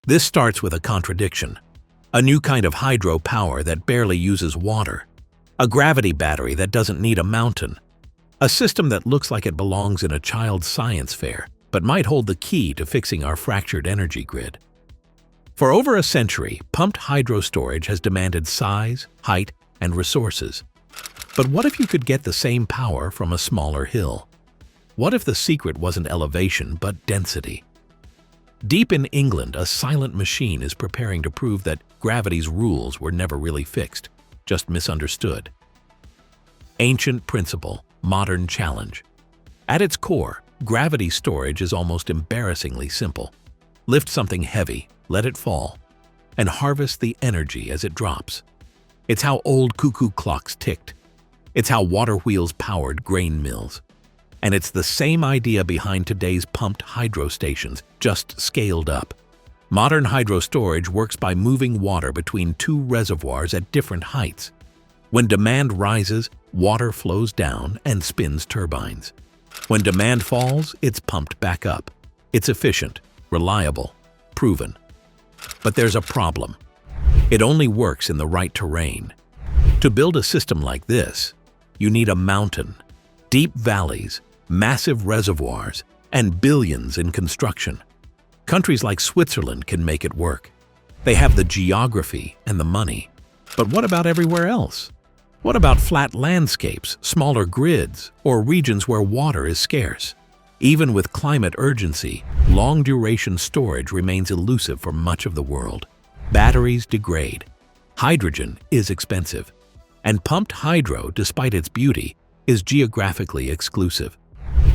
This starts with a contradiction. A new kind of hydropower that barely uses water. A gravity battery that doesn't need a mountain. A system that looks like it belongs in a child's science fair, but might hold the key to fixing our fractured energy grid. For over a century, pumped hydro storage has demanded size, height, and resources. But what if you could get the same power from a smaller hill? What if the secret wasn't elevation, but density? Deep in England, a silent machine is preparing to prove that gravity's rules were never really fixed, just misunderstood. Ancient principle, modern challenge. At its core, gravity storage is almost embarrassingly simple. Lift something heavy, let it fall, and harvest the energy as it drops. It's how old cuckoo clocks ticked. It's how water wheels powered grain mills. And it's the same idea behind today's pumped hydro stations, just scaled up. Modern hydro storage works by moving water between two reservoirs at different heights. When demand rises, water flows down and spins turbines. When demand falls, it's pumped back up. It's efficient, reliable, proven. But there's a problem. It only works in the right terrain. To build a system like this, you need a mountain, deep valleys, massive reservoirs, and billions in construction. Countries like Switzerland can make it work. They have the geography and the money. But what about everywhere else? What about flat landscapes, smaller grids, or regions where water is scarce? Even with climate urgency, long-duration storage remains elusive for much of the world. Batteries degrade. Hydrogen is expensive. And pumped hydro, despite its beauty, is geographically exclusive.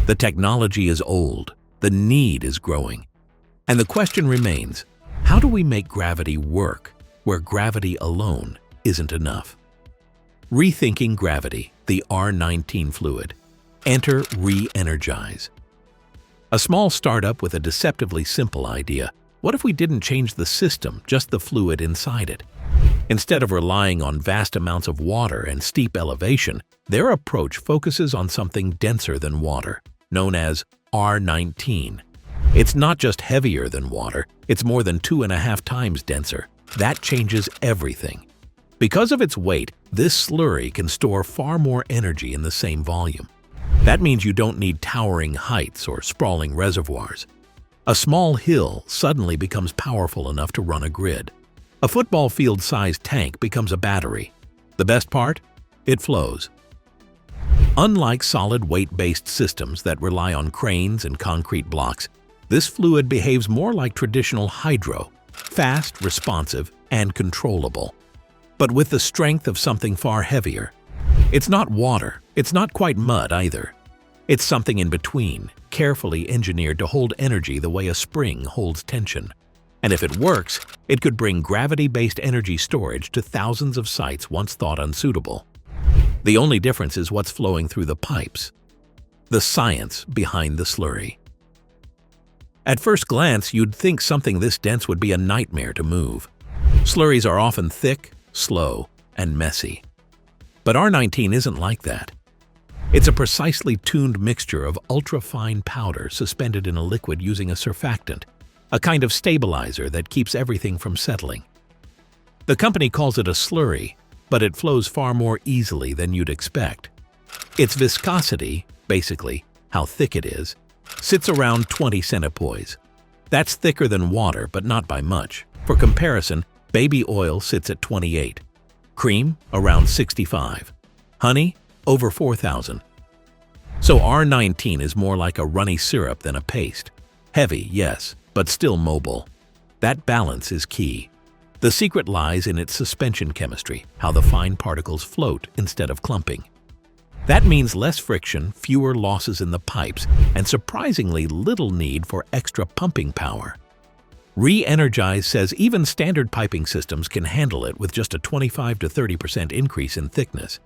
The technology is old. The need is growing. And the question remains, how do we make gravity work where gravity alone isn't enough? Rethinking gravity, the R19 fluid. Enter Re-Energize. A small startup with a deceptively simple idea. What if we didn't change the system, just the fluid inside it? Instead of relying on vast amounts of water and steep elevation, their approach focuses on something denser than water, known as R19. It's not just heavier than water, it's more than 2.5 times denser. That changes everything. Because of its weight, this slurry can store far more energy in the same volume. That means you don't need towering heights or sprawling reservoirs. A small hill suddenly becomes powerful enough to run a grid. A football field-sized tank becomes a battery. The best part? It flows. Unlike solid weight-based systems that rely on cranes and concrete blocks, this fluid behaves more like traditional hydro, fast, responsive, and controllable. But with the strength of something far heavier. It's not water, it's not quite mud either. It's something in between, carefully engineered to hold energy the way a spring holds tension. And if it works, it could bring gravity-based energy storage to thousands of sites once thought unsuitable. The only difference is what's flowing through the pipes. The science behind the slurry. At first glance, you'd think something this dense would be a nightmare to move. Slurries are often thick, slow, and messy. But R19 isn't like that. It's a precisely tuned mixture of ultra-fine powder suspended in a liquid using a surfactant, a kind of stabilizer that keeps everything from settling. The company calls it a slurry, but it flows far more easily than you'd expect. Its viscosity, basically how thick it is, sits around 20 centipoise. That's thicker than water, but not by much. For comparison, baby oil sits at 28. Cream, around 65. Honey, over 4,000. So R19 is more like a runny syrup than a paste. Heavy, yes, but still mobile. That balance is key. The secret lies in its suspension chemistry, how the fine particles float instead of clumping. That means less friction, fewer losses in the pipes, and surprisingly little need for extra pumping power. Re-Energize says even standard piping systems can handle it with just a 25 to 30% increase in thickness.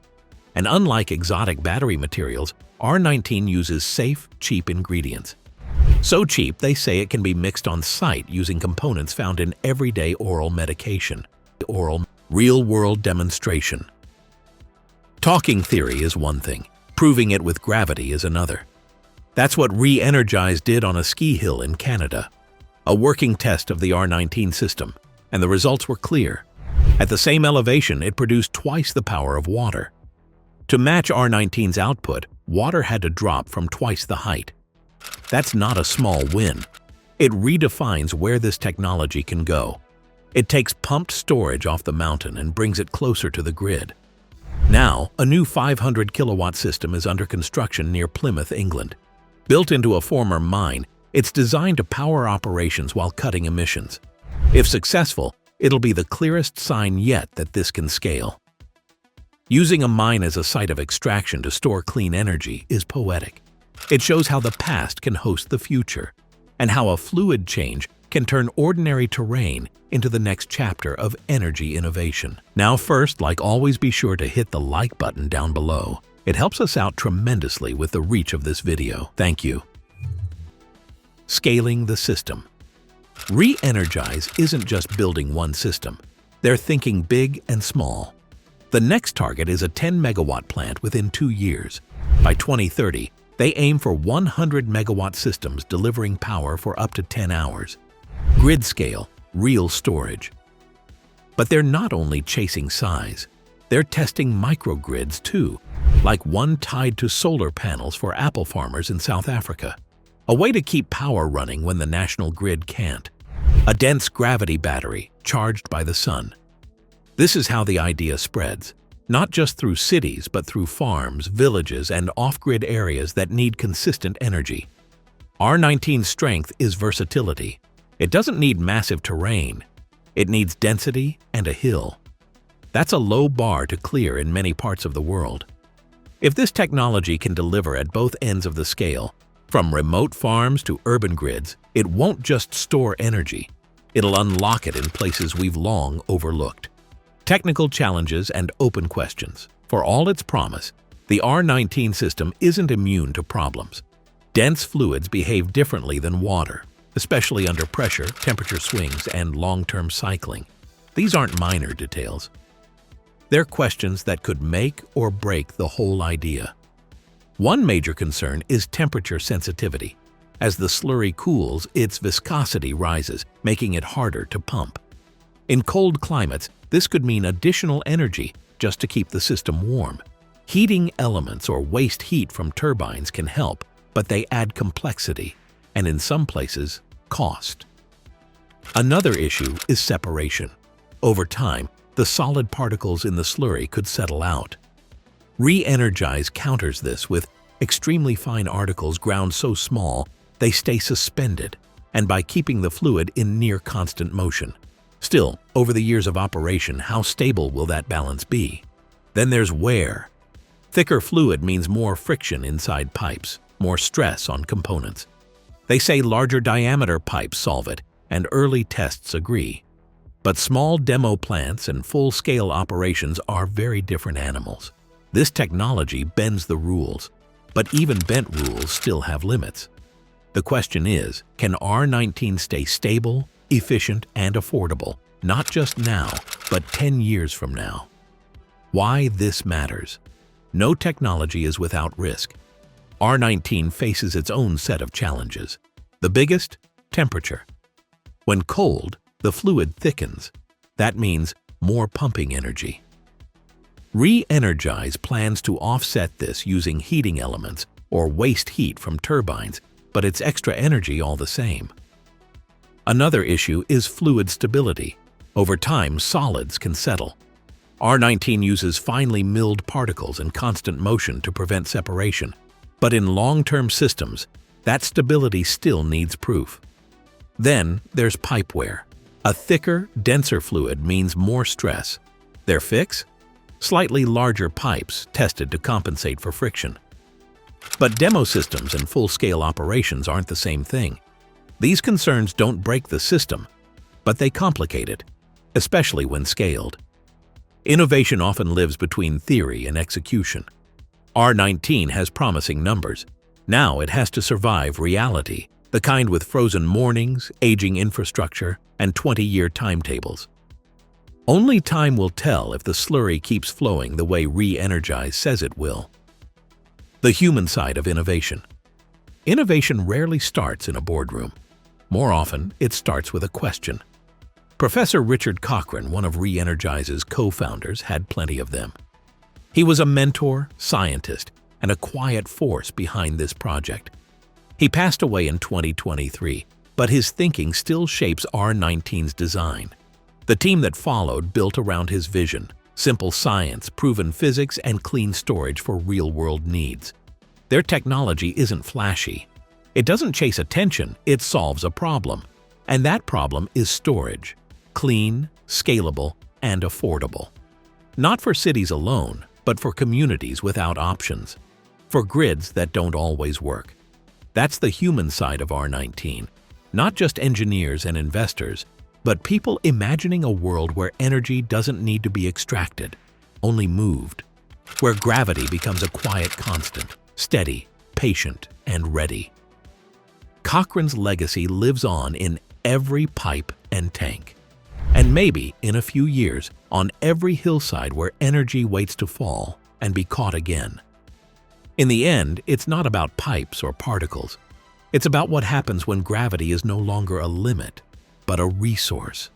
And unlike exotic battery materials, R19 uses safe, cheap ingredients. So cheap, they say it can be mixed on site using components found in everyday oral medication. Real-world demonstration. Talking theory is one thing, proving it with gravity is another. That's what Re-Energize did on a ski hill in Canada. A working test of the R19 system, and the results were clear. At the same elevation, it produced twice the power of water. To match R19's output, water had to drop from twice the height. That's not a small win. It redefines where this technology can go. It takes pumped storage off the mountain and brings it closer to the grid. Now, a new 500 kilowatt system is under construction near Plymouth, England. Built into a former mine, it's designed to power operations while cutting emissions. If successful, it'll be the clearest sign yet that this can scale. Using a mine as a site of extraction to store clean energy is poetic. It shows how the past can host the future, and how a fluid change can turn ordinary terrain into the next chapter of energy innovation. Now first, like always, be sure to hit the like button down below. It helps us out tremendously with the reach of this video. Thank you. Scaling the system. Re-Energize isn't just building one system. They're thinking big and small. The next target is a 10 megawatt plant within 2 years. By 2030, they aim for 100 megawatt systems delivering power for up to 10 hours. Grid scale, real storage. But they're not only chasing size, they're testing microgrids too, like one tied to solar panels for apple farmers in South Africa. A way to keep power running when the national grid can't. A dense gravity battery charged by the sun. This is how the idea spreads, not just through cities but through farms, villages, and off-grid areas that need consistent energy. R19's strength is versatility. It doesn't need massive terrain. It needs density and a hill. That's a low bar to clear in many parts of the world. If this technology can deliver at both ends of the scale, from remote farms to urban grids, it won't just store energy. It'll unlock it in places we've long overlooked. Technical challenges and open questions. For all its promise, the R19 system isn't immune to problems. Dense fluids behave differently than water, especially under pressure, temperature swings, and long-term cycling. These aren't minor details. They're questions that could make or break the whole idea. One major concern is temperature sensitivity. As the slurry cools, its viscosity rises, making it harder to pump. In cold climates, this could mean additional energy just to keep the system warm. Heating elements or waste heat from turbines can help, but they add complexity, and in some places, cost. Another issue is separation. Over time, the solid particles in the slurry could settle out. Re-Energize counters this with extremely fine particles ground so small they stay suspended, and by keeping the fluid in near constant motion. Still, over the years of operation, how stable will that balance be? Then there's wear. Thicker fluid means more friction inside pipes, more stress on components. They say larger diameter pipes solve it, and early tests agree. But small demo plants and full-scale operations are very different animals. This technology bends the rules, but even bent rules still have limits. The question is, can R19 stay stable, efficient, and affordable, not just now, but 10 years from now? Why this matters? No technology is without risk. R19 faces its own set of challenges. The biggest? Temperature. When cold, the fluid thickens. That means more pumping energy. Re-Energize plans to offset this using heating elements or waste heat from turbines, but it's extra energy all the same. Another issue is fluid stability. Over time, solids can settle. R19 uses finely milled particles in constant motion to prevent separation, but in long-term systems, that stability still needs proof. Then there's pipe wear. A thicker, denser fluid means more stress. Their fix? Slightly larger pipes tested to compensate for friction. But demo systems and full-scale operations aren't the same thing. These concerns don't break the system, but they complicate it, especially when scaled. Innovation often lives between theory and execution. R19 has promising numbers. Now it has to survive reality, the kind with frozen mornings, aging infrastructure, and 20-year timetables. Only time will tell if the slurry keeps flowing the way Re-Energize says it will. The human side of innovation. Innovation rarely starts in a boardroom. More often, it starts with a question. Professor Richard Cochrane, one of Re-Energize's co-founders, had plenty of them. He was a mentor, scientist, and a quiet force behind this project. He passed away in 2023, but his thinking still shapes R19's design. The team that followed built around his vision: simple science, proven physics, and clean storage for real-world needs. Their technology isn't flashy. It doesn't chase attention, it solves a problem. And that problem is storage. Clean, scalable, and affordable. Not for cities alone, but for communities without options. For grids that don't always work. That's the human side of R19. Not just engineers and investors, but people imagining a world where energy doesn't need to be extracted, only moved. Where gravity becomes a quiet constant, steady, patient, and ready. Cochrane's legacy lives on in every pipe and tank. And maybe, in a few years, on every hillside where energy waits to fall and be caught again. In the end, it's not about pipes or particles. It's about what happens when gravity is no longer a limit, but a resource.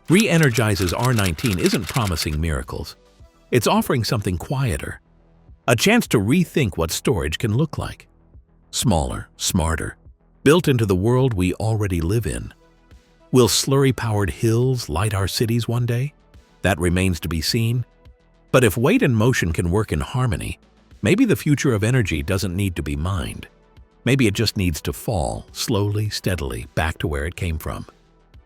Re-Energize's R19 isn't promising miracles. It's offering something quieter. A chance to rethink what storage can look like. Smaller, smarter, built into the world we already live in. Will slurry-powered hills light our cities one day? That remains to be seen. But if weight and motion can work in harmony, maybe the future of energy doesn't need to be mined. Maybe it just needs to fall, slowly, steadily, back to where it came from.